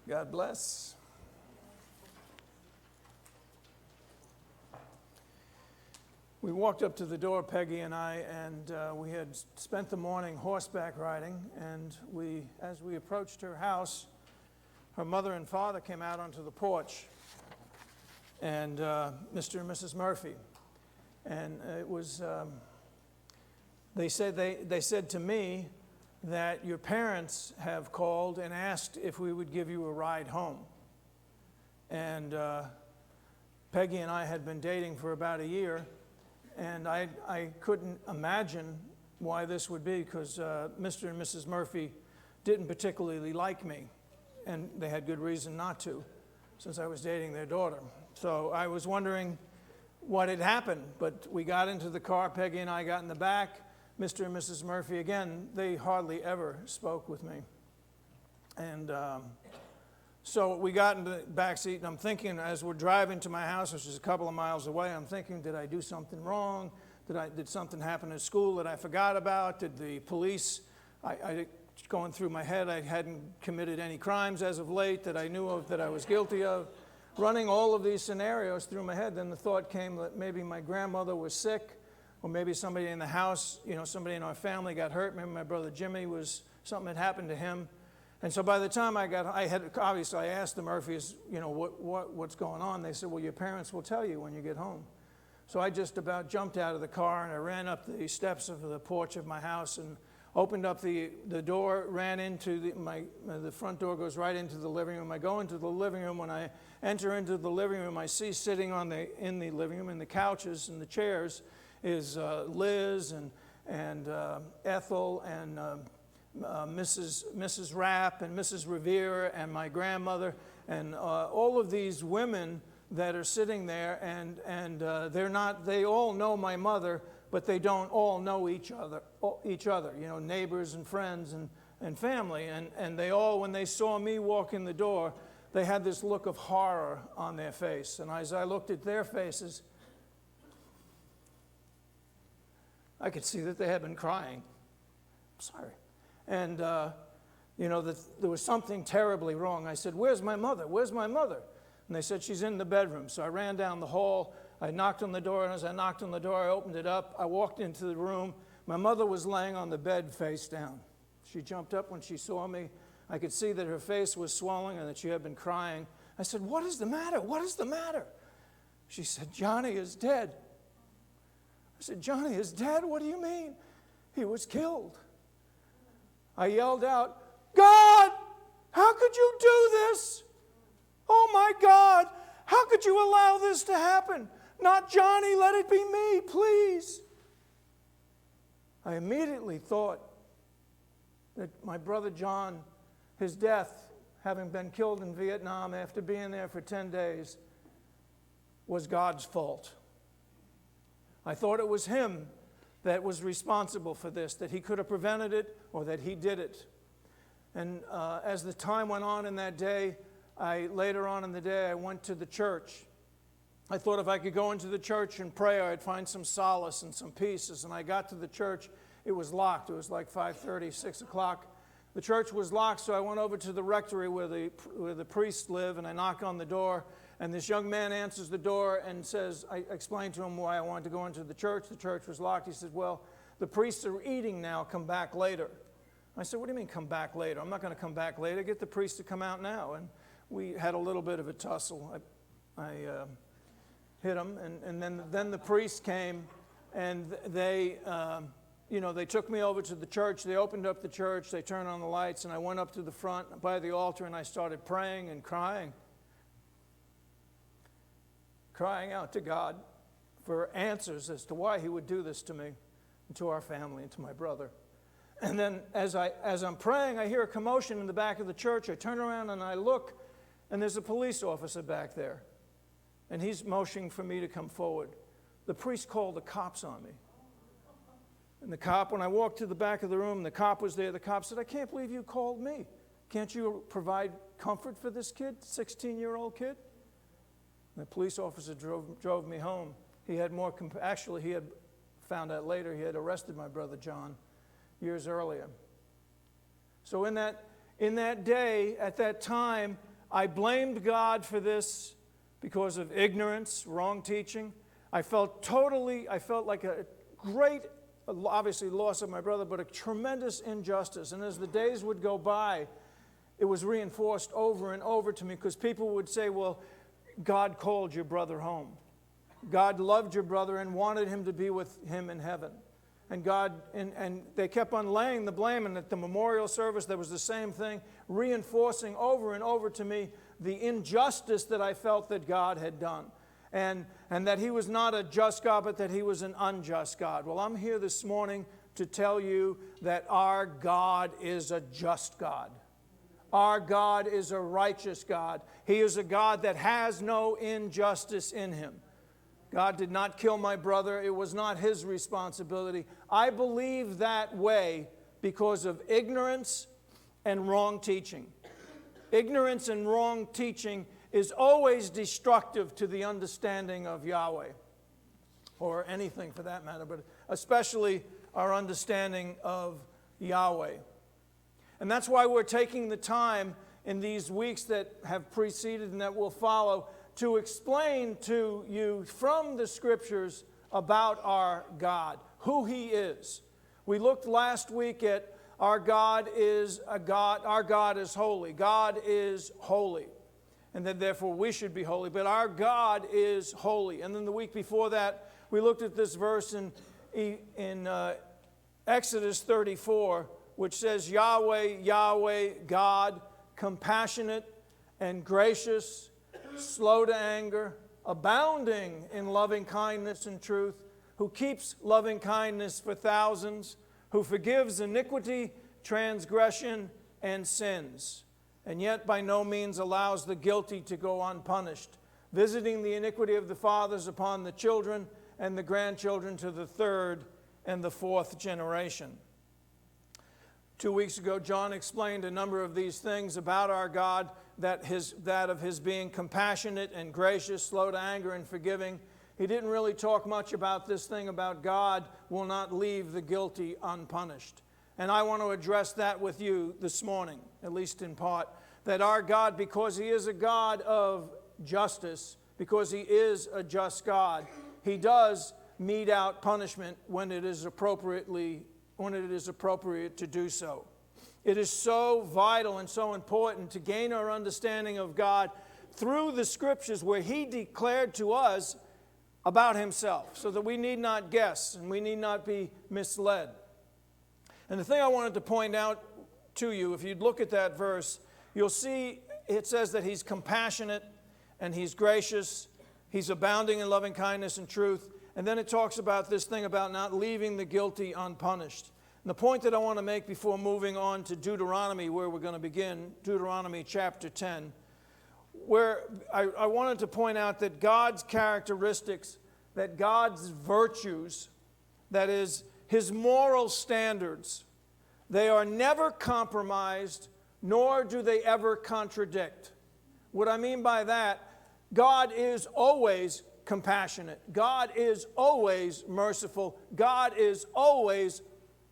God bless. We walked up to the door, Peggy and I, and we had spent the morning horseback riding, and as we approached her house, her mother and father came out onto the porch, and Mr. and Mrs. Murphy. And it was, they said to me that your parents have called and asked if we would give you a ride home. And Peggy and I had been dating for about a year, and I couldn't imagine why this would be, because Mr. and Mrs. Murphy didn't particularly like me, and they had good reason not to, since I was dating their daughter. So I was wondering what had happened, but we got into the car, Peggy and I got in the back. Mr. and Mrs. Murphy, again, they hardly ever spoke with me. And so we got into the back seat, and I'm thinking, as we're driving to my house, which is a couple of miles away, I'm thinking, did I do something wrong? Did something happen at school that I forgot about? Did the police, going through my head, I hadn't committed any crimes as of late that I knew of that I was guilty of. Running all of these scenarios through my head, then the thought came that maybe my grandmother was sick, or maybe somebody in the house, somebody in our family got hurt. Maybe my brother Jimmy something had happened to him. And so by the time I asked the Murphys, what's going on? They said, well, your parents will tell you when you get home. So I just about jumped out of the car, and I ran up the steps of the porch of my house and opened up the door, ran into the front door goes right into the living room. I go into the living room. When I enter into the living room, I see sitting in the living room, in the couches and the chairs, is Liz and Ethel and Mrs. Rapp and Mrs. Revere and my grandmother and all of these women that are sitting there, and they all know my mother, but they don't all know each other, neighbors and friends and family, and they all, when they saw me walk in the door, they had this look of horror on their face. And as I looked at their faces, I could see that they had been crying. Sorry. And, there was something terribly wrong. I said, where's my mother? Where's my mother? And they said, she's in the bedroom. So I ran down the hall. I knocked on the door, and as I knocked on the door, I opened it up. I walked into the room. My mother was laying on the bed face down. She jumped up when she saw me. I could see that her face was swollen and that she had been crying. I said, what is the matter? What is the matter? She said, Johnny is dead. I said, Johnny is dead? What do you mean? He was killed. I yelled out, God, how could you do this? Oh my God, how could you allow this to happen? Not Johnny, let it be me, please. I immediately thought that my brother John, his death, having been killed in Vietnam after being there for 10 days, was God's fault. I thought it was him that was responsible for this, that he could have prevented it or that he did it. And as the time went on in that day, later on in the day, I went to the church. I thought if I could go into the church and pray, I'd find some solace and some peace. And I got to the church, it was locked. It was like 5:30, 6 o'clock. The church was locked, so I went over to the rectory where the priests live, and I knock on the door. And this young man answers the door and says, I explained to him why I wanted to go into the church. The church was locked. He said, well, the priests are eating now. Come back later. I said, what do you mean come back later? I'm not going to come back later. Get the priest to come out now. And we had a little bit of a tussle. I hit him. And then the priest came, and they took me over to the church. They opened up the church. They turned on the lights. And I went up to the front by the altar, and I started praying and crying out to God for answers as to why he would do this to me and to our family and to my brother. And then as I'm praying, I hear a commotion in the back of the church. I turn around and I look, and there's a police officer back there. And he's motioning for me to come forward. The priest called the cops on me. And the cop, when I walked to the back of the room, the cop was there. The cop said, I can't believe you called me. Can't you provide comfort for this kid, 16-year-old kid? The police officer drove me home. He had actually, he had found out later, he had arrested my brother John years earlier. So in that day, at that time, I blamed God for this because of ignorance, wrong teaching. I felt like a great, obviously, loss of my brother, but a tremendous injustice. And as the days would go by, it was reinforced over and over to me because people would say, well, God called your brother home. God loved your brother and wanted him to be with him in heaven. And and they kept on laying the blame, and at the memorial service there was the same thing, reinforcing over and over to me the injustice that I felt that God had done. And that he was not a just God, but that he was an unjust God. Well, I'm here this morning to tell you that our God is a just God. Our God is a righteous God. He is a God that has no injustice in him. God did not kill my brother. It was not his responsibility. I believe that way because of ignorance and wrong teaching. Ignorance and wrong teaching is always destructive to the understanding of Yahweh, or anything for that matter, but especially our understanding of Yahweh. And that's why we're taking the time in these weeks that have preceded and that will follow to explain to you from the Scriptures about our God, who he is. We looked last week at our God is holy. God is holy. And that therefore we should be holy. But our God is holy. And then the week before that, we looked at this verse in Exodus 34, which says, Yahweh, Yahweh, God, compassionate and gracious, slow to anger, abounding in loving kindness and truth, who keeps loving kindness for thousands, who forgives iniquity, transgression, and sins, and yet by no means allows the guilty to go unpunished, visiting the iniquity of the fathers upon the children and the grandchildren to the third and the fourth generation. 2 weeks ago, John explained a number of these things about our God, that of his being compassionate and gracious, slow to anger and forgiving. He didn't really talk much about this thing about God will not leave the guilty unpunished. And I want to address that with you this morning, at least in part, that our God, because he is a God of justice, because he is a just God, he does mete out punishment when it is appropriate to do so. It is so vital and so important to gain our understanding of God through the Scriptures where he declared to us about himself, so that we need not guess and we need not be misled. And the thing I wanted to point out to you, if you'd look at that verse, you'll see it says that he's compassionate and he's gracious, he's abounding in loving kindness and truth, and then it talks about this thing about not leaving the guilty unpunished. And the point that I want to make before moving on to Deuteronomy, where we're going to begin, Deuteronomy chapter 10, where I wanted to point out that God's characteristics, that God's virtues, that is, his moral standards, they are never compromised, nor do they ever contradict. What I mean by that, God is always compassionate. God is always merciful. God is always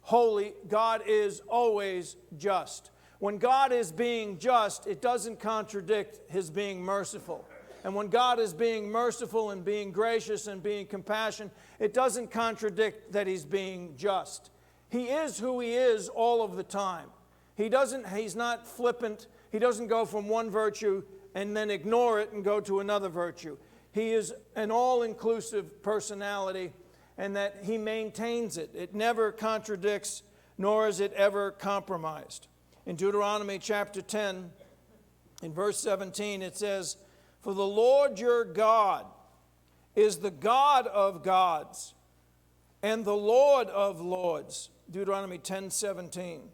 holy. God is always just. When God is being just, it doesn't contradict his being merciful. And when God is being merciful and being gracious and being compassionate, it doesn't contradict that he's being just. He is who he is all of the time. He's not flippant. He doesn't go from one virtue and then ignore it and go to another virtue. He is an all-inclusive personality, and that he maintains it. It never contradicts, nor is it ever compromised. In Deuteronomy chapter 10, in verse 17, it says, "For the Lord your God is the God of gods and the Lord of lords." Deuteronomy 10:17.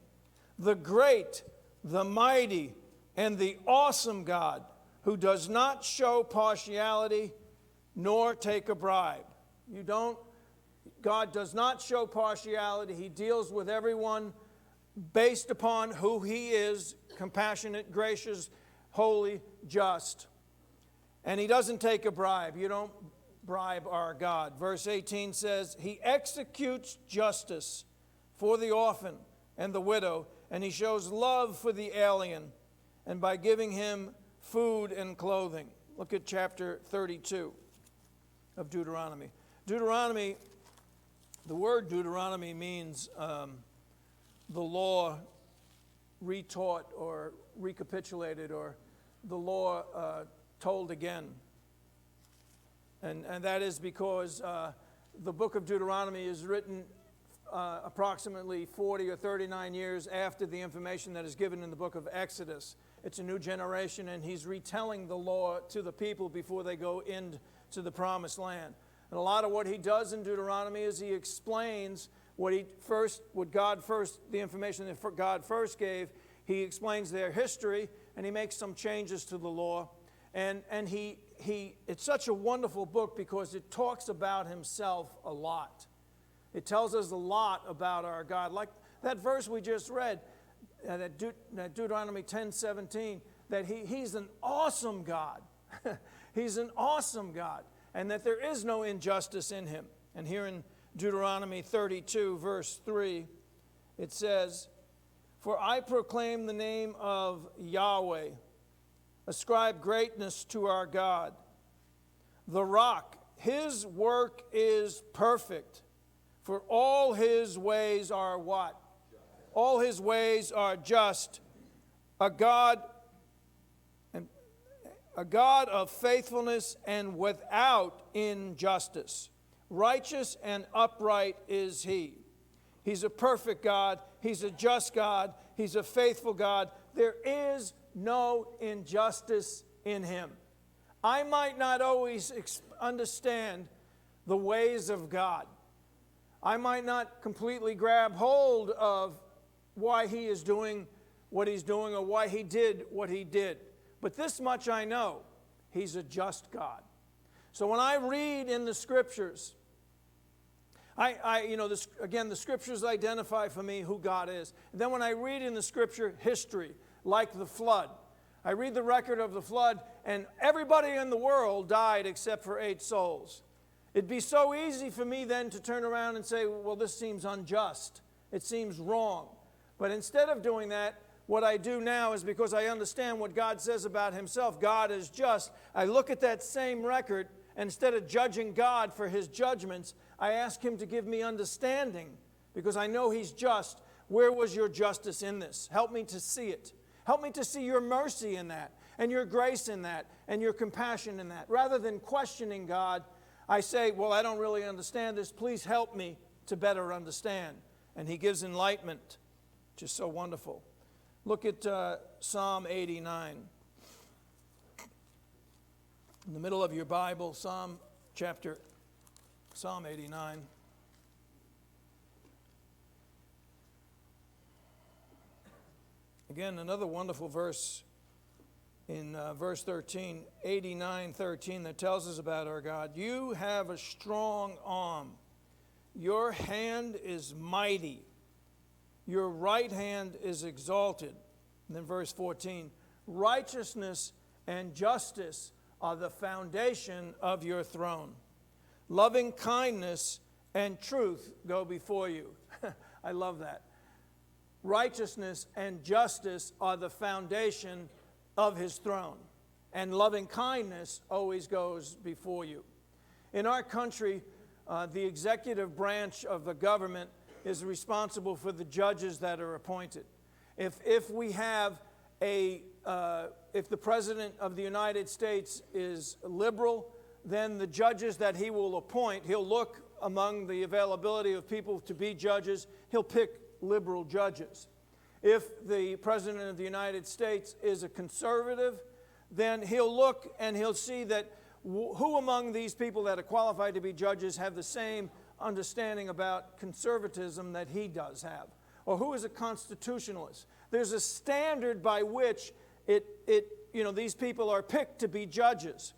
"The great, the mighty, and the awesome God, who does not show partiality nor take a bribe." God does not show partiality. He deals with everyone based upon who he is: compassionate, gracious, holy, just. And he doesn't take a bribe. You don't bribe our God. Verse 18 says, "He executes justice for the orphan and the widow, and he shows love for the alien, and by giving him food and clothing. Look at chapter 32 of Deuteronomy. Deuteronomy, the word Deuteronomy means the law retaught or recapitulated, or the law told again. And that is because the book of Deuteronomy is written approximately 40 or 39 years after the information that is given in the book of Exodus. It's a new generation, and he's retelling the law to the people before they go into the promised land. And a lot of what he does in Deuteronomy is he explains the information that God first gave. He explains their history, and he makes some changes to the law. And it's such a wonderful book because it talks about himself a lot. It tells us a lot about our God. Like that verse we just read, that Deuteronomy 10:17, that he's an awesome God. He's an awesome God, and that there is no injustice in him. And here in Deuteronomy 32, verse 3, it says, "For I proclaim the name of Yahweh. Ascribe greatness to our God. The rock, his work is perfect. For all his ways are what? All his ways are just. A God of faithfulness and without injustice. Righteous and upright is he." He's a perfect God. He's a just God. He's a faithful God. There is no injustice in him. I might not always understand the ways of God. I might not completely grab hold of why he is doing what he's doing or why he did what he did. But this much I know, he's a just God. So when I read in the Scriptures, the Scriptures identify for me who God is. And then when I read in the Scripture history, like the flood, I read the record of the flood, and everybody in the world died except for 8 souls. It'd be so easy for me then to turn around and say, well, this seems unjust. It seems wrong. But instead of doing that, what I do now is, because I understand what God says about himself, God is just, I look at that same record, and instead of judging God for his judgments, I ask him to give me understanding, because I know he's just. Where was your justice in this? Help me to see it. Help me to see your mercy in that, and your grace in that, and your compassion in that. Rather than questioning God, I say, well, I don't really understand this. Please help me to better understand. And he gives enlightenment, which is so wonderful. Look at Psalm 89. In the middle of your Bible, Psalm 89. Again, another wonderful verse in verse 13, 89:13, that tells us about our God. You have a strong arm. Your hand is mighty. Your right hand is exalted. And then verse 14, righteousness and justice are the foundation of your throne. Loving kindness and truth go before you. I love that. Righteousness and justice are the foundation of his throne. And loving kindness always goes before you. In our country, the executive branch of the government is responsible for the judges that are appointed. If the President of the United States is liberal, then the judges that he will appoint, he'll look among the availability of people to be judges, he'll pick liberal judges. If the President of the United States is a conservative, then he'll look and he'll see that who among these people that are qualified to be judges have the same understanding about conservatism that he does have, or who is a constitutionalist. There's a standard by which these people are picked to be judges.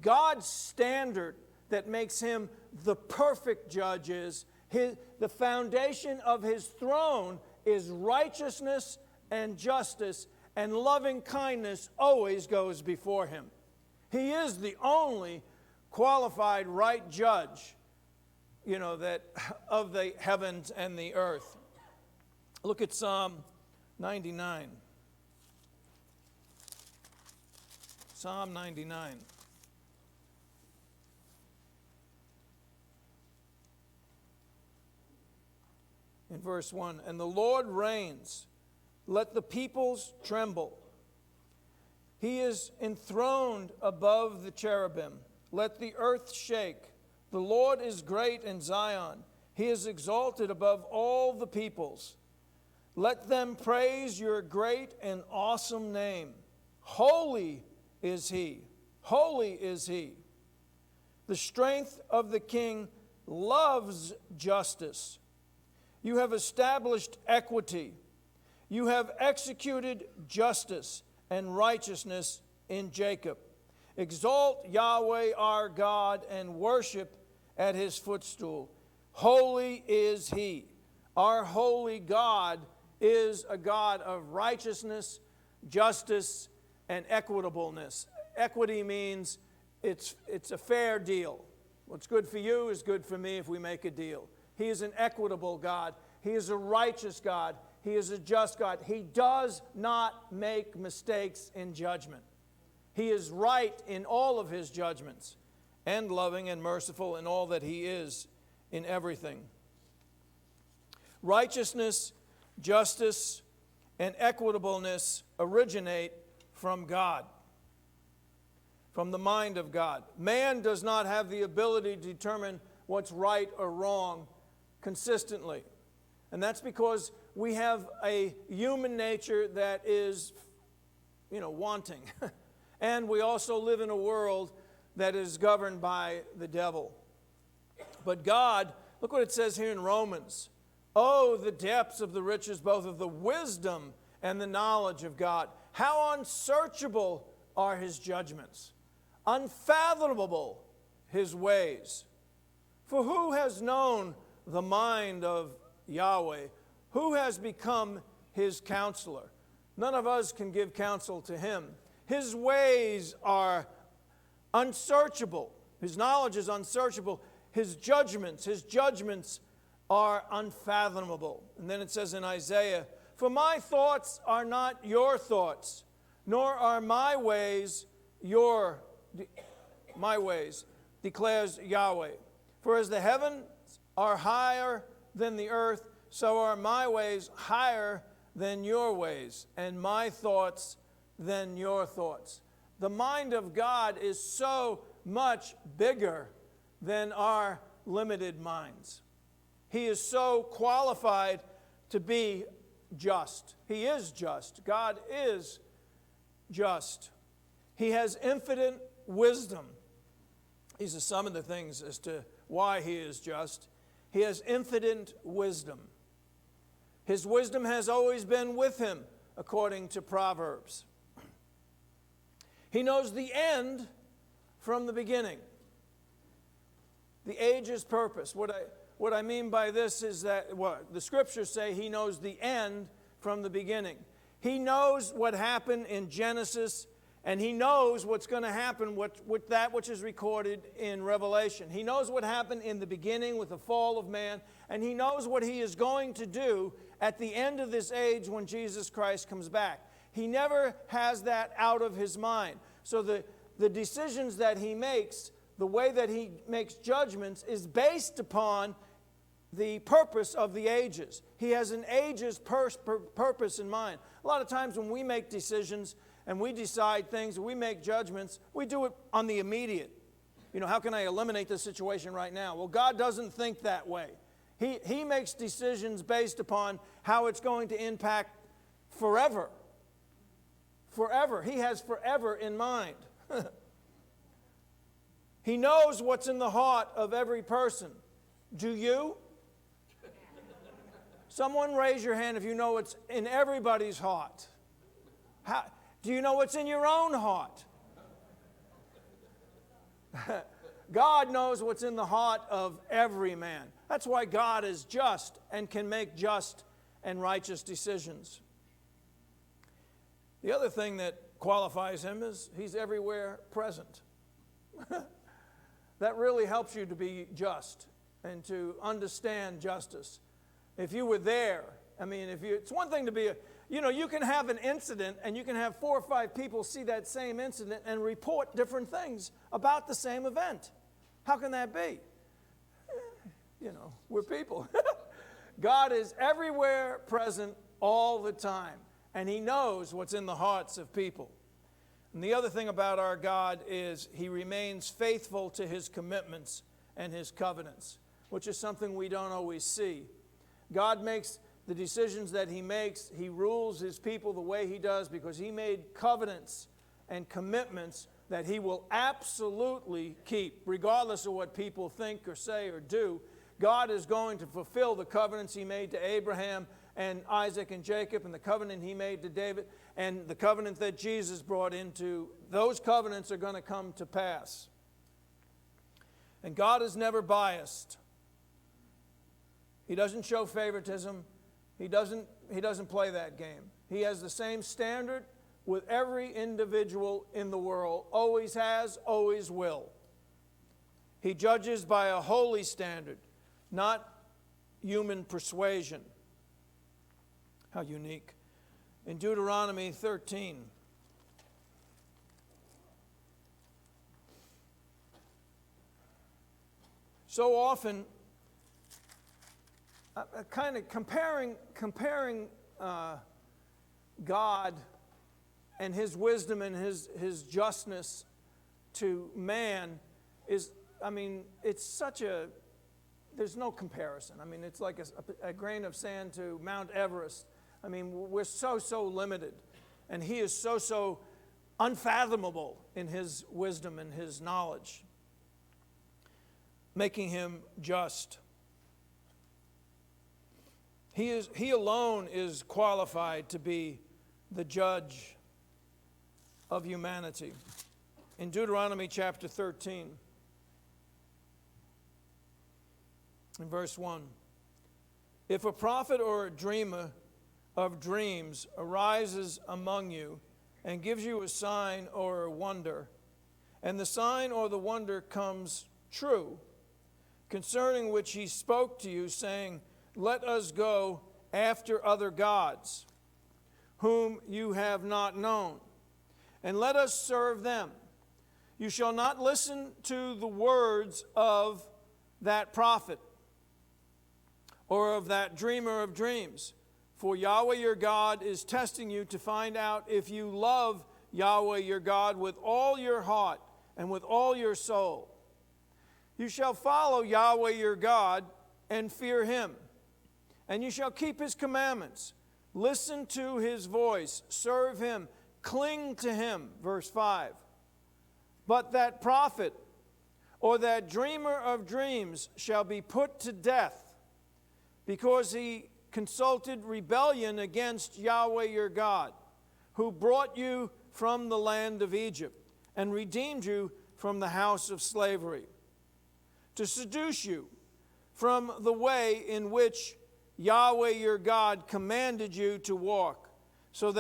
God's standard that makes him the perfect judge is the foundation of his throne is righteousness and justice, and loving kindness always goes before him. He is the only qualified right judge, that of the heavens and the earth. Look at Psalm 99. Psalm 99. In verse 1, and the Lord reigns, let the peoples tremble. He is enthroned above the cherubim. Let the earth shake. The Lord is great in Zion. He is exalted above all the peoples. Let them praise your great and awesome name. Holy is he. Holy is he. The strength of the king loves justice. You have established equity. You have executed justice and righteousness in Jacob. Exalt Yahweh our God and worship at his footstool. Holy is he. Our holy God is a God of righteousness, justice, and equitableness. Equity means it's a fair deal. What's good for you is good for me if we make a deal. He is an equitable God. He is a righteous God. He is a just God. He does not make mistakes in judgment. He is right in all of his judgments, and loving and merciful in all that he is in everything. Righteousness, justice, and equitableness originate from God, from the mind of God. Man does not have the ability to determine what's right or wrong consistently. And that's because we have a human nature that is, wanting. And we also live in a world that is governed by the devil. But God, look what it says here in Romans. Oh, the depths of the riches, both of the wisdom and the knowledge of God. How unsearchable are his judgments, unfathomable his ways. For who has known the mind of Yahweh? Who has become his counselor? None of us can give counsel to him. His ways are unsearchable. His knowledge is unsearchable. His judgments are unfathomable. And then it says in Isaiah, for my thoughts are not your thoughts, nor are my ways my ways, declares Yahweh. For as the heavens are higher than the earth, so are my ways higher than your ways, and my thoughts than your thoughts. The mind of God is so much bigger than our limited minds. He is so qualified to be just. He is just. God is just. He has infinite wisdom. These are some of the things as to why he is just. He has infinite wisdom. His wisdom has always been with him, according to Proverbs. He knows the end from the beginning. The age's purpose. What I mean by this is that the scriptures say he knows the end from the beginning. He knows what happened in Genesis, and he knows what's going to happen with that which is recorded in Revelation. He knows what happened in the beginning with the fall of man, and he knows what he is going to do at the end of this age when Jesus Christ comes back. He never has that out of his mind. So the decisions that he makes, the way that he makes judgments, is based upon the purpose of the ages. He has an age's purpose in mind. A lot of times when we make decisions and we decide things, we make judgments, we do it on the immediate. How can I eliminate this situation right now? Well, God doesn't think that way. He makes decisions based upon how it's going to impact forever. Forever. He has forever in mind. He knows what's in the heart of every person. Do you? Someone raise your hand if you know what's in everybody's heart. Do you know what's in your own heart? God knows what's in the heart of every man. That's why God is just and can make just and righteous decisions. The other thing that qualifies him is he's everywhere present. That really helps you to be just and to understand justice. If you were there I mean, it's one thing to be you can have an incident and you can have 4 or 5 people see that same incident and report different things about the same event. How can that be? We're people. God is everywhere present all the time, and He knows what's in the hearts of people. And the other thing about our God is He remains faithful to His commitments and His covenants, which is something we don't always see. God makes the decisions that He makes. He rules His people the way He does because He made covenants and commitments that He will absolutely keep, regardless of what people think or say or do. God is going to fulfill the covenants He made to Abraham and Isaac and Jacob, and the covenant He made to David, and the covenant that Jesus brought into. Those covenants are going to come to pass. And God is never biased. He doesn't show favoritism. He doesn't play that game. He has the same standard with every individual in the world. Always has, always will. He judges by a holy standard, not human persuasion. How unique. In Deuteronomy 13, so often, kind of comparing God and His wisdom and His justness to man is, it's such a, there's no comparison. It's like a grain of sand to Mount Everest. We're so limited. And He is so unfathomable in His wisdom and His knowledge, making Him just. He alone is qualified to be the judge of humanity. In Deuteronomy chapter 13, in verse 1, if a prophet or a dreamer of dreams arises among you and gives you a sign or a wonder, and the sign or the wonder comes true, concerning which he spoke to you, saying, let us go after other gods, whom you have not known, and let us serve them. You shall not listen to the words of that prophet or of that dreamer of dreams, for Yahweh your God is testing you to find out if you love Yahweh your God with all your heart and with all your soul. You shall follow Yahweh your God and fear Him, and you shall keep His commandments. Listen to His voice, serve Him, cling to Him. Verse 5. But that prophet or that dreamer of dreams shall be put to death, because he consulted rebellion against Yahweh your God, who brought you from the land of Egypt and redeemed you from the house of slavery, to seduce you from the way in which Yahweh your God commanded you to walk, so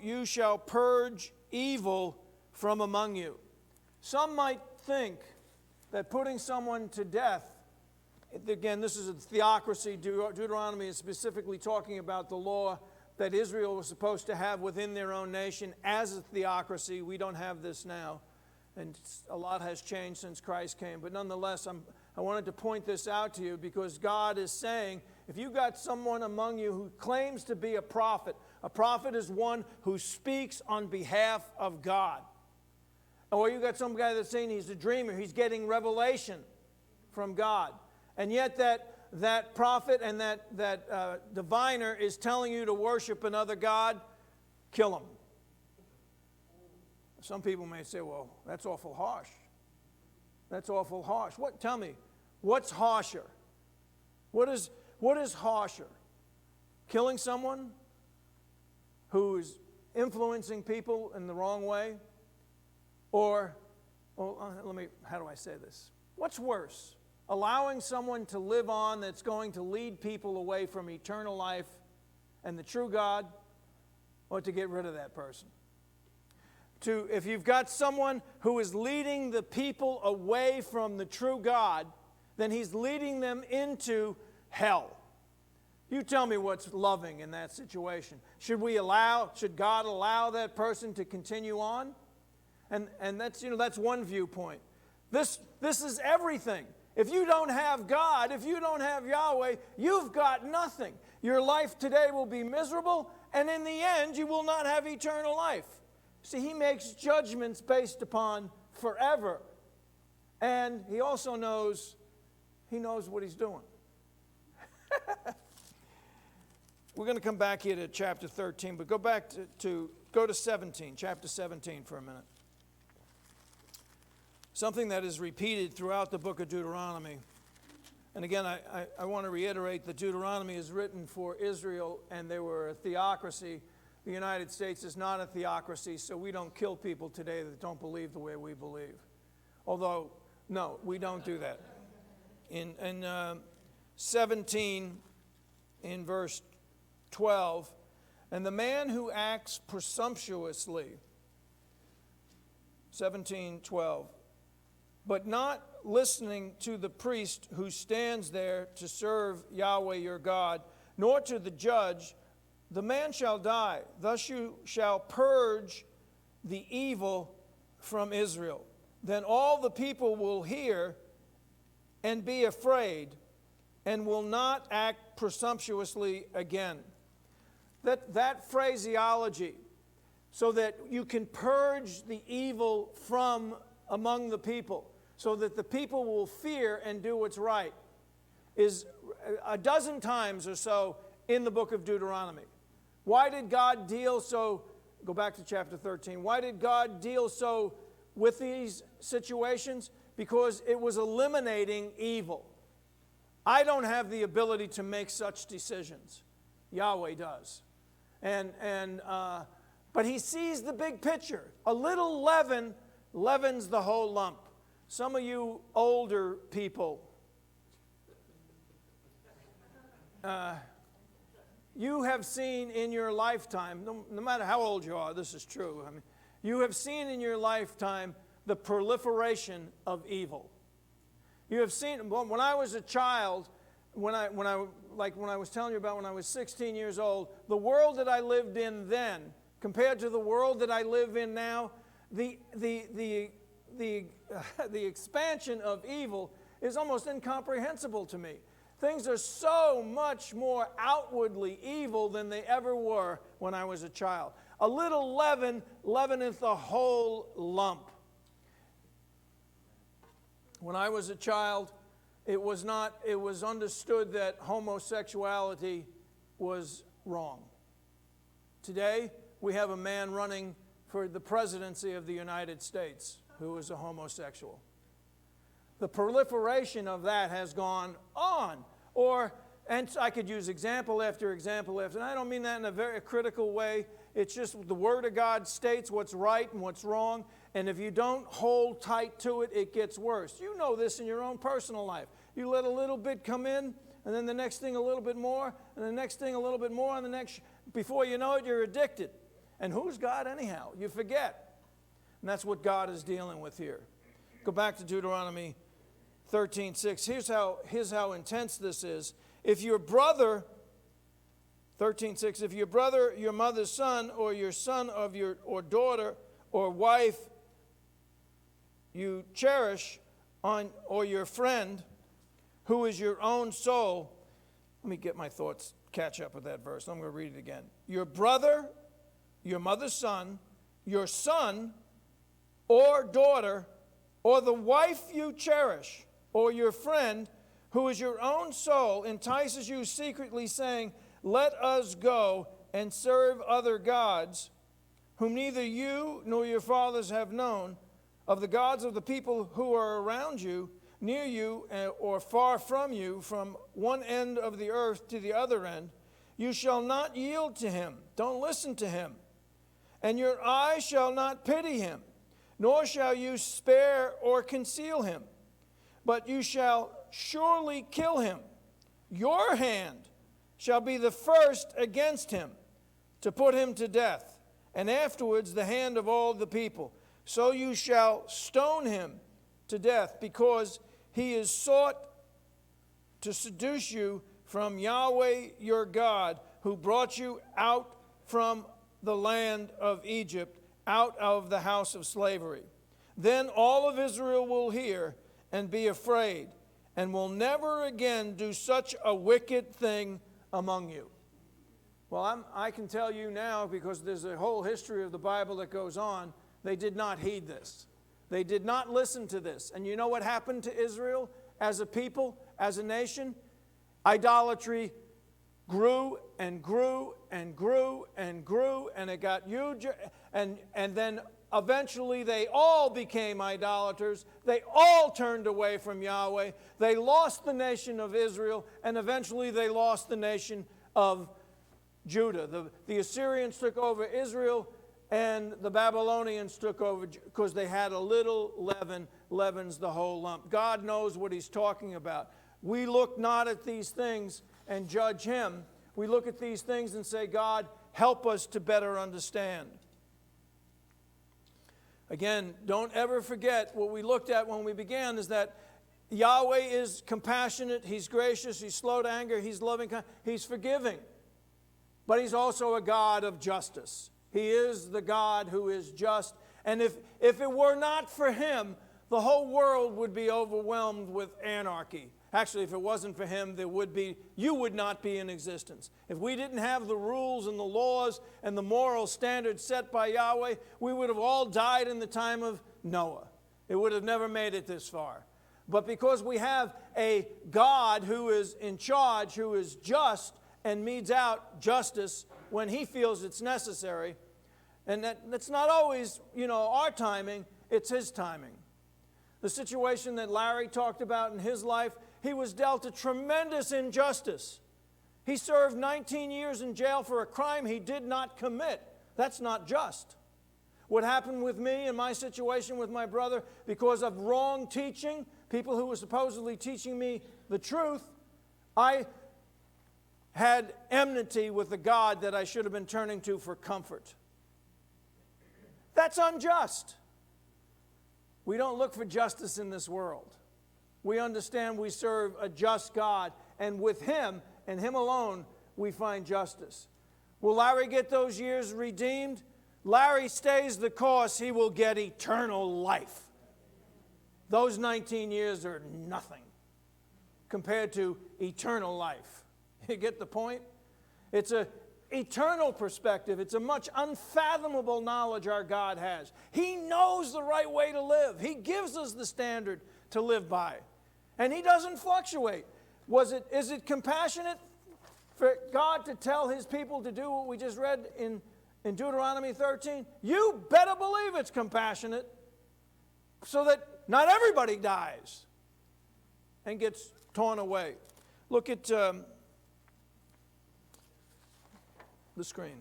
you shall purge evil from among you. Some might think that putting someone to death, again, this is a theocracy. Deuteronomy is specifically talking about the law that Israel was supposed to have within their own nation as a theocracy. We don't have this now, and a lot has changed since Christ came. But nonetheless, I wanted to point this out to you because God is saying, if you've got someone among you who claims to be a prophet is one who speaks on behalf of God. Or you got some guy that's saying he's a dreamer, he's getting revelation from God. And yet that prophet and that diviner is telling you to worship another god, kill him. Some people may say, well, that's awful harsh. That's awful harsh. Tell me, what's harsher? What is harsher? Killing someone who is influencing people in the wrong way? Or, how do I say this? What's worse? Allowing someone to live on that's going to lead people away from eternal life and the true God, or to get rid of that person? If you've got someone who is leading the people away from the true God, then he's leading them into hell. You tell me what's loving in that situation. Should God allow that person to continue on? And that's one viewpoint. This is everything. If you don't have God, if you don't have Yahweh, you've got nothing. Your life today will be miserable, and in the end, you will not have eternal life. See, he makes judgments based upon forever. And he also knows what he's doing. We're going to come back here to chapter 13, but go to 17, chapter 17 for a minute. Something that is repeated throughout the book of Deuteronomy. And again, I want to reiterate that Deuteronomy is written for Israel, and they were a theocracy. The United States is not a theocracy, so we don't kill people today that don't believe the way we believe. Although, no, we don't do that. In 17, in verse 12, and the man who acts presumptuously, 17:12, but not listening to the priest who stands there to serve Yahweh your God, nor to the judge, the man shall die. Thus you shall purge the evil from Israel. Then all the people will hear and be afraid, and will not act presumptuously again. That phraseology, so that you can purge the evil from among the people, so that the people will fear and do what's right, is a dozen times or so in the book of Deuteronomy. Why did God deal so, go back to chapter 13, why did God deal so with these situations? Because it was eliminating evil. I don't have the ability to make such decisions. Yahweh does. But he sees the big picture. A little leaven leavens the whole lump. Some of you older people, you have seen in your lifetime, no matter how old you are, this is true. I mean, you have seen in your lifetime the proliferation of evil. You have seen, when I was a child, when I was telling you about when I was 16 years old, the world that I lived in then, compared to the world that I live in now, the expansion of evil is almost incomprehensible to me. Things are so much more outwardly evil than they ever were when I was a child. A little leaven leaveneth the whole lump. When I was a child, it was understood that homosexuality was wrong. Today, we have a man running for the presidency of the United States who is a homosexual. The proliferation of that has gone on. And I could use example after example after, and I don't mean that in a very critical way. It's just the Word of God states what's right and what's wrong, and if you don't hold tight to it, it gets worse. You know this in your own personal life. You let a little bit come in, and then the next thing a little bit more, and the next thing a little bit more, and the next, before you know it, you're addicted. And who's God anyhow? You forget. And that's what God is dealing with here. Go back to Deuteronomy 13:6. Here's how intense this is. If your brother, 13:6, if your brother, your mother's son, or your son of your or daughter or wife you cherish or your friend who is your own soul, let me get my thoughts, catch up with that verse. I'm going to read it again. Your brother, your mother's son, your son or daughter, or the wife you cherish, or your friend who is your own soul entices you secretly, saying, let us go and serve other gods, whom neither you nor your fathers have known, of the gods of the people who are around you, near you or far from you, from one end of the earth to the other end, you shall not yield to him. Don't listen to him. And your eye shall not pity him, nor shall you spare or conceal him, but you shall surely kill him. Your hand shall be the first against him to put him to death, and afterwards the hand of all the people. So you shall stone him to death, because he is sought to seduce you from Yahweh your God, who brought you out from the land of Egypt, out of the house of slavery. Then all of Israel will hear and be afraid, and will never again do such a wicked thing among you. Well, I can tell you now, because there's a whole history of the Bible that goes on, they did not heed this. They did not listen to this. And you know what happened to Israel as a people, as a nation? Idolatry grew and grew and grew and grew, and it got huge. And then eventually they all became idolaters. They all turned away from Yahweh. They lost the nation of Israel, and eventually they lost the nation of Judah. The Assyrians took over Israel, and the Babylonians took over because they had a little leaven, leavens the whole lump. God knows what he's talking about. We look not at these things and judge him. We look at these things and say, God, help us to better understand. Again, don't ever forget what we looked at when we began, is that Yahweh is compassionate, he's gracious, he's slow to anger, he's loving, he's forgiving. But he's also a God of justice. He is the God who is just. And if it were not for him, the whole world would be overwhelmed with anarchy. Actually, if it wasn't for him, you would not be in existence. If we didn't have the rules and the laws and the moral standards set by Yahweh, we would have all died in the time of Noah. It would have never made it this far. But because we have a God who is in charge, who is just, and metes out justice when he feels it's necessary, and that's not always, our timing, it's his timing. The situation that Larry talked about in his life, he was dealt a tremendous injustice. He served 19 years in jail for a crime he did not commit. That's not just. What happened with me and my situation with my brother, because of wrong teaching, people who were supposedly teaching me the truth, I had enmity with the God that I should have been turning to for comfort. That's unjust. We don't look for justice in this world. We understand we serve a just God, and with him and him alone we find justice. Will Larry get those years redeemed? Larry stays the course, he will get eternal life. Those 19 years are nothing compared to eternal life. You get the point? It's an eternal perspective. It's a much unfathomable knowledge our God has. He knows the right way to live. He gives us the standard to live by. And he doesn't fluctuate. Is it compassionate for God to tell his people to do what we just read in Deuteronomy 13? You better believe it's compassionate, so that not everybody dies and gets torn away. Look at the screen.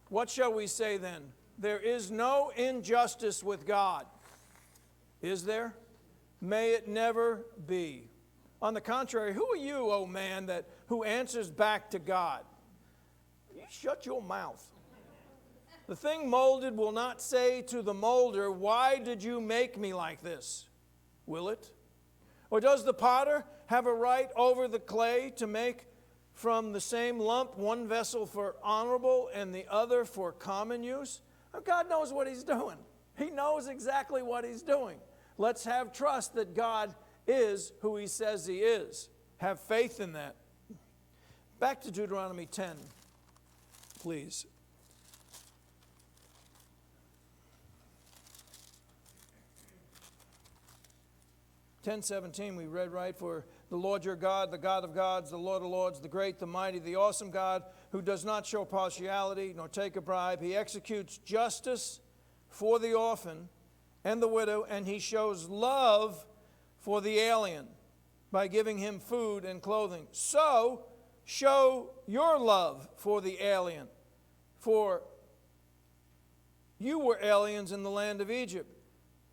What shall we say then? There is no injustice with God. Is there? May it never be. On the contrary, who are you, O man, who answers back to God? You shut your mouth. The thing molded will not say to the molder, why did you make me like this? Will it? Or does the potter have a right over the clay to make from the same lump one vessel for honorable and the other for common use? God knows what he's doing. He knows exactly what he's doing. Let's have trust that God is who he says he is. Have faith in that. Back to Deuteronomy 10, please. 10:17 we read, right? For the Lord your God, the God of gods, the Lord of lords, the great, the mighty, the awesome God, who does not show partiality nor take a bribe. He executes justice for the orphan and the widow, and he shows love for the alien by giving him food and clothing. So show your love for the alien, for you were aliens in the land of Egypt.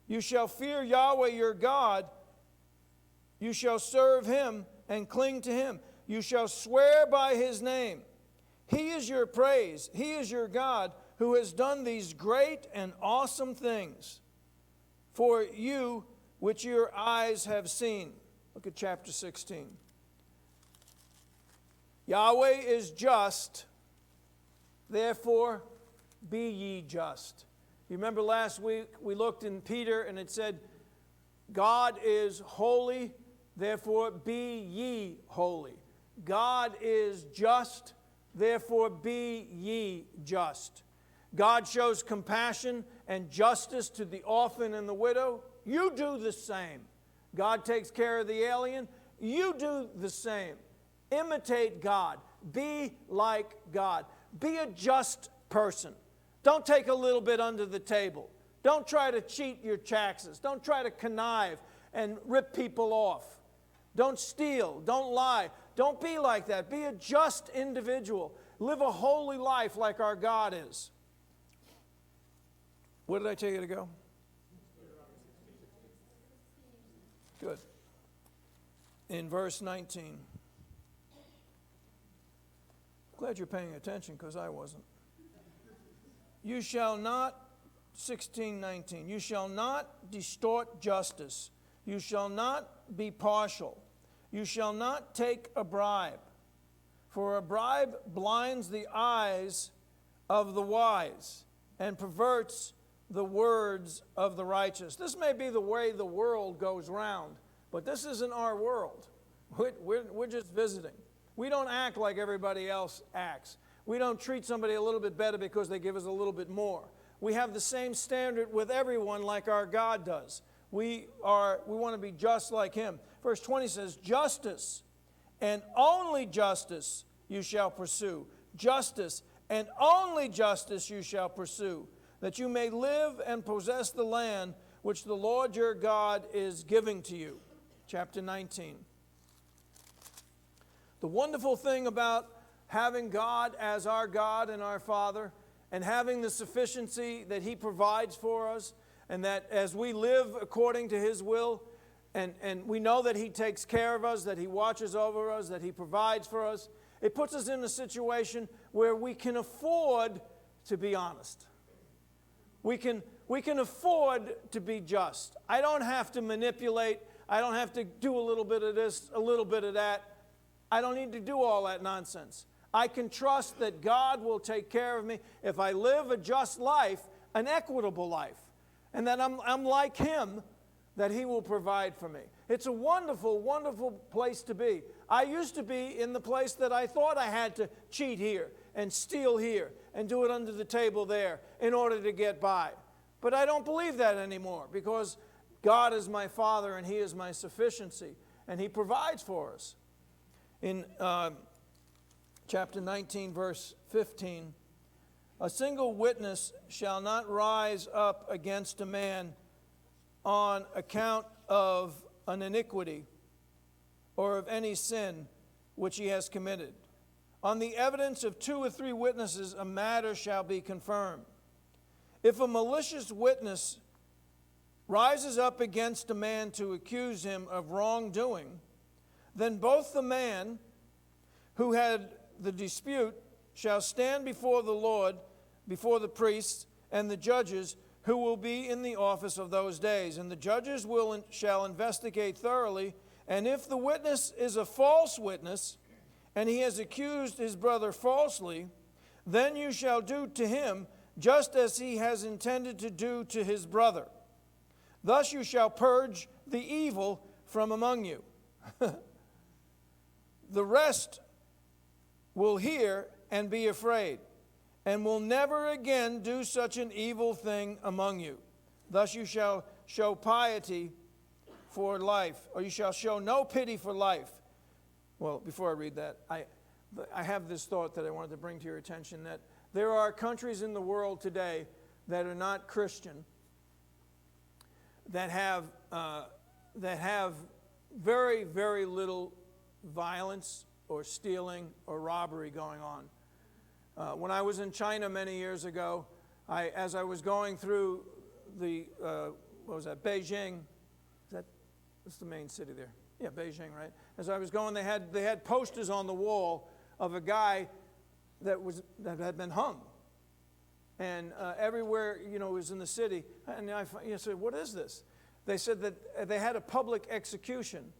You shall fear Yahweh your God. You shall serve him and cling to him. You shall swear by his name. He is your praise. He is your God who has done these great and awesome things for you, which your eyes have seen. Look at chapter 16. Yahweh is just, therefore be ye just. You remember last week we looked in Peter and it said, God is holy, therefore be ye holy. God is just, therefore be ye just. God shows compassion and justice to the orphan and the widow. You do the same. God takes care of the alien. You do the same. Imitate God. Be like God. Be a just person. Don't take a little bit under the table. Don't try to cheat your taxes. Don't try to connive and rip people off. Don't steal. Don't lie. Don't be like that. Be a just individual. Live a holy life like our God is. Where did I tell you to go? Good. In verse 19. Glad you're paying attention because I wasn't. You shall not, 16:19, you shall not distort justice. You shall not be partial. You shall not take a bribe. For a bribe blinds the eyes of the wise and perverts the words of the righteous. This may be the way the world goes round, but this isn't our world. We're just visiting. We don't act like everybody else acts. We don't treat somebody a little bit better because they give us a little bit more. We have the same standard with everyone like our God does. We want to be just like Him. Verse 20 says, justice and only justice you shall pursue. Justice and only justice you shall pursue, that you may live and possess the land which the Lord your God is giving to you. Chapter 19. The wonderful thing about having God as our God and our Father, and having the sufficiency that He provides for us, and that as we live according to His will, and we know that He takes care of us, that He watches over us, that He provides for us, it puts us in a situation where we can afford to be honest. We can afford to be just. I don't have to manipulate. I don't have to do a little bit of this, a little bit of that. I don't need to do all that nonsense. I can trust that God will take care of me if I live a just life, an equitable life, and that I'm like Him, that He will provide for me. It's a wonderful, wonderful place to be. I used to be in the place that I thought I had to cheat here and steal here and do it under the table there in order to get by. But I don't believe that anymore because God is my Father and He is my sufficiency and He provides for us. In chapter 19, verse 15, a single witness shall not rise up against a man on account of an iniquity or of any sin which he has committed. On the evidence of 2 or 3 witnesses, a matter shall be confirmed. If a malicious witness rises up against a man to accuse him of wrongdoing, then both the man who had the dispute shall stand before the Lord, before the priests and the judges who will be in the office of those days. And the judges shall investigate thoroughly, and if the witness is a false witness, and he has accused his brother falsely, then you shall do to him just as he has intended to do to his brother. Thus you shall purge the evil from among you. The rest will hear and be afraid, and will never again do such an evil thing among you. Thus you shall show piety for life, or you shall show no pity for life. Well, before I read that, I have this thought that I wanted to bring to your attention, that there are countries in the world today that are not Christian, that have very, very little violence or stealing or robbery going on. When I was in China many years ago, as I was going through the, Beijing, that's the main city there. Yeah, Beijing, right? As I was going, they had posters on the wall of a guy that had been hung. And everywhere, was in the city. And I said, what is this? They said that they had a public execution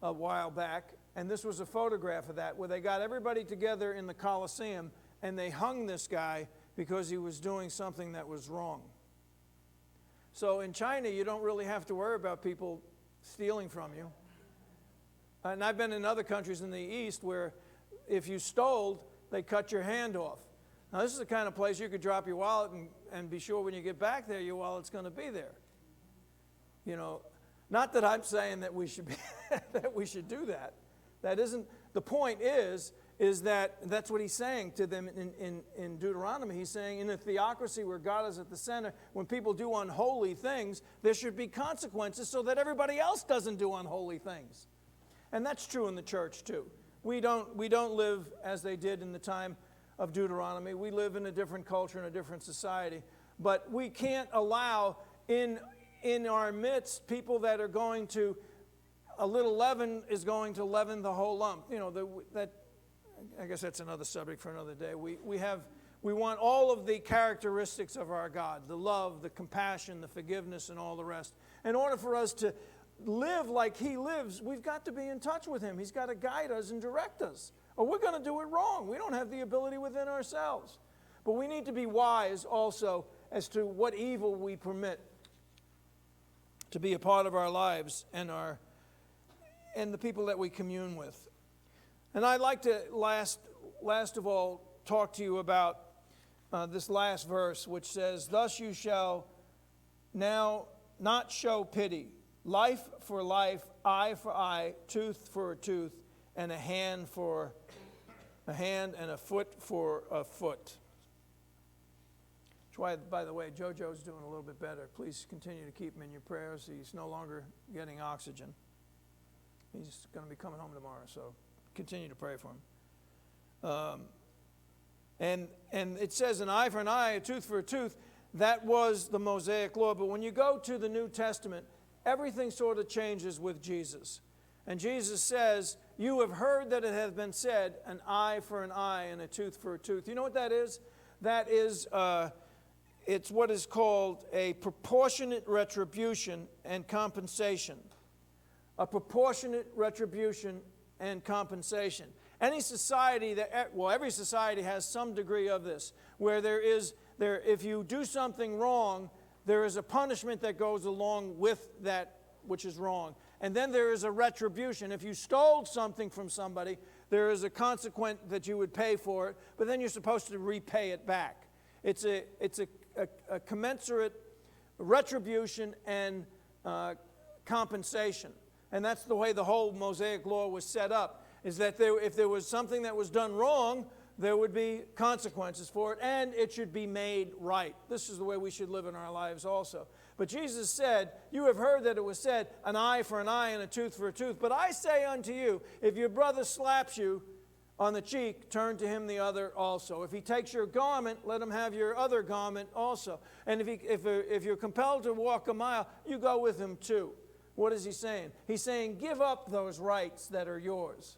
a while back, And this was a photograph of that, where they got everybody together in the Colosseum, and they hung this guy because he was doing something that was wrong. So in China, you don't really have to worry about people stealing from you. And I've been in other countries in the East where if you stole, they cut your hand off. Now, this is the kind of place you could drop your wallet and be sure when you get back there, your wallet's going to be there. You know, not that I'm saying that we should be that we should do that. That isn't the point. Is that that's what he's saying to them in Deuteronomy. He's saying in a theocracy where God is at the center, when people do unholy things, there should be consequences so that everybody else doesn't do unholy things. And that's true in the church too. We don't live as they did in the time of Deuteronomy. We live in a different culture and a different society. But we can't allow in our midst people that are going to, a little leaven is going to leaven the whole lump. You know, I guess that's another subject for another day. We want all of the characteristics of our God, the love, the compassion, the forgiveness, and all the rest. In order for us to live like he lives, we've got to be in touch with him. He's got to guide us and direct us, or we're going to do it wrong. We don't have the ability within ourselves. But we need to be wise also as to what evil we permit to be a part of our lives and the people that we commune with. And I'd like to last of all talk to you about this last verse, which says, "Thus you shall now not show pity. Life for life, eye for eye, tooth for a tooth, and a hand for a hand, and a foot for a foot." That's why, by the way, JoJo's doing a little bit better. Please continue to keep him in your prayers. He's no longer getting oxygen. He's going to be coming home tomorrow, so continue to pray for him. And it says an eye for an eye, a tooth for a tooth. That was the Mosaic law. But when you go to the New Testament, everything sort of changes with Jesus. And Jesus says, "You have heard that it hath been said, an eye for an eye and a tooth for a tooth." You know what that is? That is, it's what is called a proportionate retribution and compensation. A proportionate retribution and compensation. Any society every society has some degree of this, where if you do something wrong, there is a punishment that goes along with that which is wrong. And then there is a retribution. If you stole something from somebody, there is a consequence that you would pay for it, but then you're supposed to repay it back. It's a commensurate retribution and compensation. And that's the way the whole Mosaic law was set up, is that if there was something that was done wrong, there would be consequences for it, and it should be made right. This is the way we should live in our lives also. But Jesus said, "You have heard that it was said, an eye for an eye and a tooth for a tooth. But I say unto you, if your brother slaps you on the cheek, turn to him the other also. If he takes your garment, let him have your other garment also. And if you're compelled to walk a mile, you go with him too." What is he saying? He's saying, give up those rights that are yours.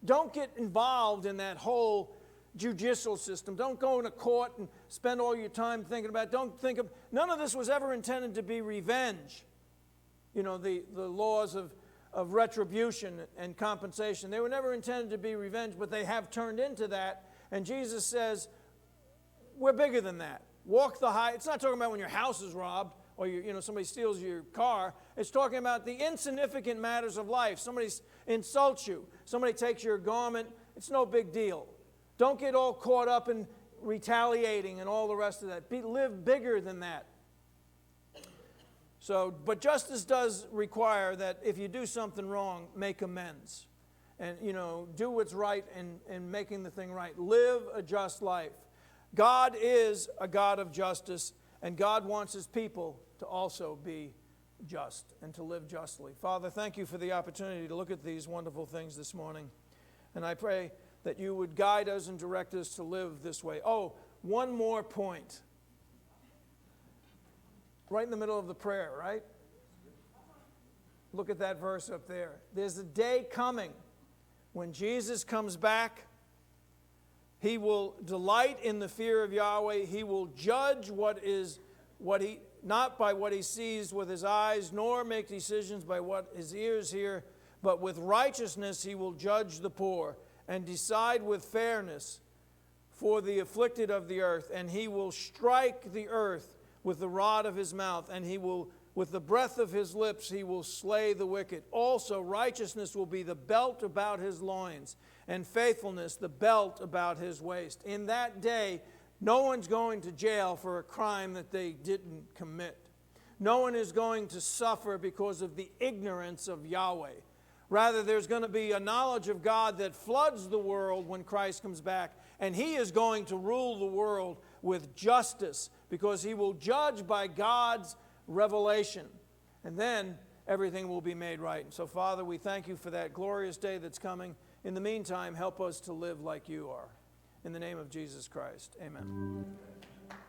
Don't get involved in that whole judicial system. Don't go into court and spend all your time thinking about it. None of this was ever intended to be revenge. You know, the laws of retribution and compensation, they were never intended to be revenge, but they have turned into that. And Jesus says, we're bigger than that. Walk the high. It's not talking about when your house is robbed or somebody steals your car. It's talking about the insignificant matters of life. Somebody insults you. Somebody takes your garment. It's no big deal. Don't get all caught up in retaliating and all the rest of that. Live bigger than that. But justice does require that if you do something wrong, make amends. And, do what's right in making the thing right. Live a just life. God is a God of justice, and God wants his people to also be just and to live justly. Father, thank you for the opportunity to look at these wonderful things this morning. And I pray that you would guide us and direct us to live this way. Oh, one more point. Right in the middle of the prayer, right? Look at that verse up there. There's a day coming when Jesus comes back. He will delight in the fear of Yahweh. He will judge not by what he sees with his eyes, nor make decisions by what his ears hear, But with righteousness he will judge the poor, and decide with fairness for the afflicted of the earth. And he will strike the earth with the rod of his mouth, and he will, with the breath of his lips, he will slay the wicked. Also righteousness will be the belt about his loins, and faithfulness the belt about his waist. In that day, no one's going to jail for a crime that they didn't commit. No one is going to suffer because of the ignorance of Yahweh. Rather, there's going to be a knowledge of God that floods the world when Christ comes back, and he is going to rule the world with justice because he will judge by God's revelation. And then everything will be made right. And so, Father, we thank you for that glorious day that's coming. In the meantime, help us to live like you are. In the name of Jesus Christ, amen.